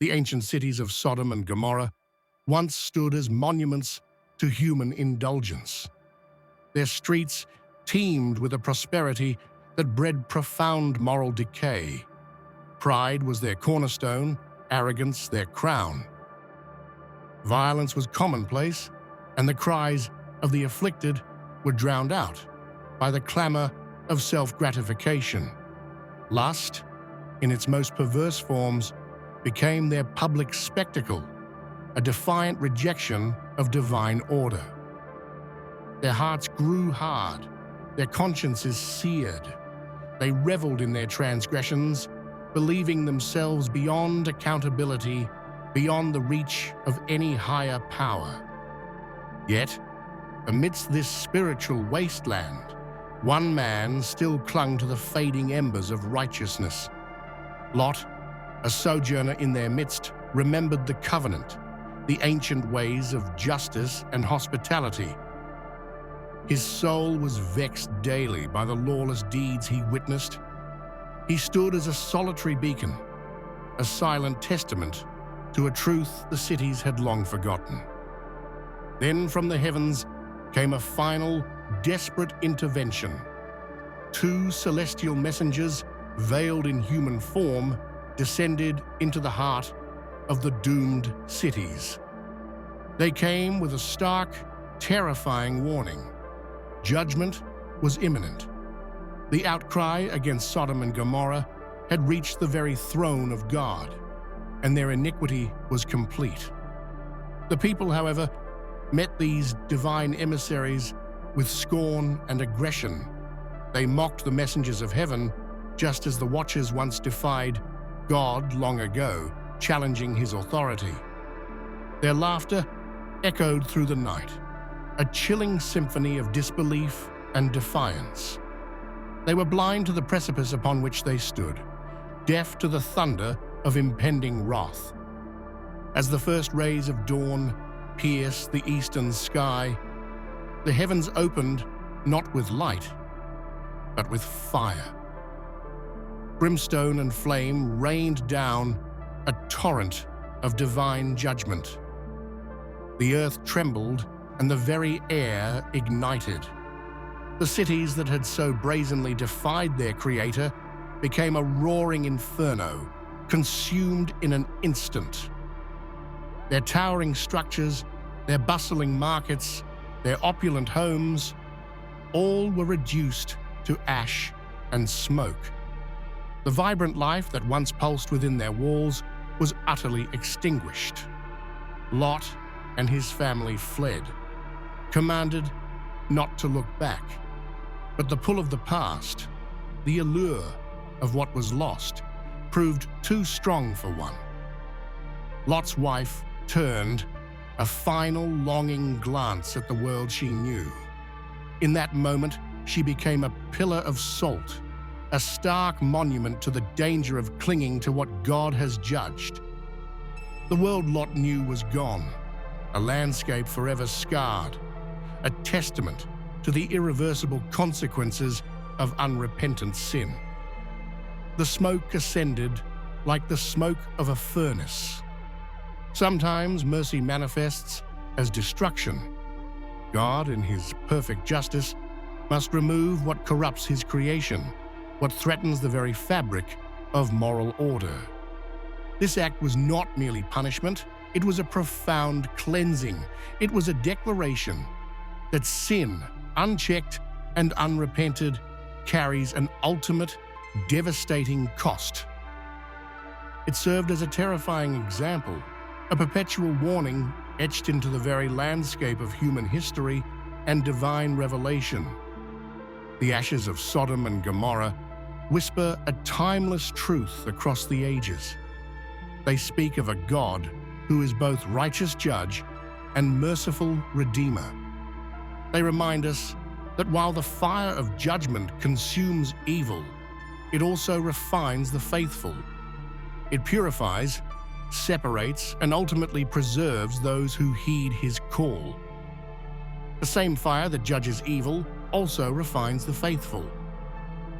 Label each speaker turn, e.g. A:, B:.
A: The ancient cities of Sodom and Gomorrah once stood as monuments to human indulgence. Their streets teemed with a prosperity that bred profound moral decay. Pride was their cornerstone, arrogance their crown. Violence was commonplace, and the cries of the afflicted were drowned out by the clamor of self-gratification. Lust, in its most perverse forms, became their public spectacle, a defiant rejection of divine order. Their hearts grew hard, their consciences seared. They reveled in their transgressions, believing themselves beyond accountability, beyond the reach of any higher power. Yet, amidst this spiritual wasteland, one man still clung to the fading embers of righteousness. Lot, a sojourner in their midst, remembered the covenant, the ancient ways of justice and hospitality. His soul was vexed daily by the lawless deeds he witnessed. He stood as a solitary beacon, a silent testament to a truth the cities had long forgotten. Then from the heavens came a final, desperate intervention. Two celestial messengers, veiled in human form, descended into the heart of the doomed cities. They came with a stark, terrifying warning. Judgment was imminent. The outcry against Sodom and Gomorrah had reached the very throne of God, and their iniquity was complete. The people, however, met these divine emissaries with scorn and aggression. They mocked the messengers of heaven, just as the Watchers once defied God long ago, challenging his authority. Their laughter echoed through the night, a chilling symphony of disbelief and defiance. They were blind to the precipice upon which they stood, deaf to the thunder of impending wrath. As the first rays of dawn pierced the eastern sky, the heavens opened not with light, but with fire. Brimstone and flame rained down a torrent of divine judgment. The earth trembled and the very air ignited. The cities that had so brazenly defied their creator became a roaring inferno, consumed in an instant. Their towering structures, their bustling markets, their opulent homes, all were reduced to ash and smoke. The vibrant life that once pulsed within their walls was utterly extinguished. Lot and his family fled, commanded not to look back. But the pull of the past, the allure of what was lost, proved too strong for one. Lot's wife turned a final longing glance at the world she knew. In that moment, she became a pillar of salt, a stark monument to the danger of clinging to what God has judged. The world Lot knew was gone, a landscape forever scarred, a testament to the irreversible consequences of unrepentant sin. The smoke ascended like the smoke of a furnace. Sometimes mercy manifests as destruction. God, in his perfect justice, must remove what corrupts his creation, what threatens the very fabric of moral order. This act was not merely punishment, it was a profound cleansing. It was a declaration that sin, unchecked and unrepented, carries an ultimate, devastating cost. It served as a terrifying example, a perpetual warning etched into the very landscape of human history and divine revelation. The ashes of Sodom and Gomorrah whisper a timeless truth across the ages. They speak of a God who is both righteous judge and merciful redeemer. They remind us that while the fire of judgment consumes evil, it also refines the faithful. It purifies, separates, and ultimately preserves those who heed his call. The same fire that judges evil also refines the faithful.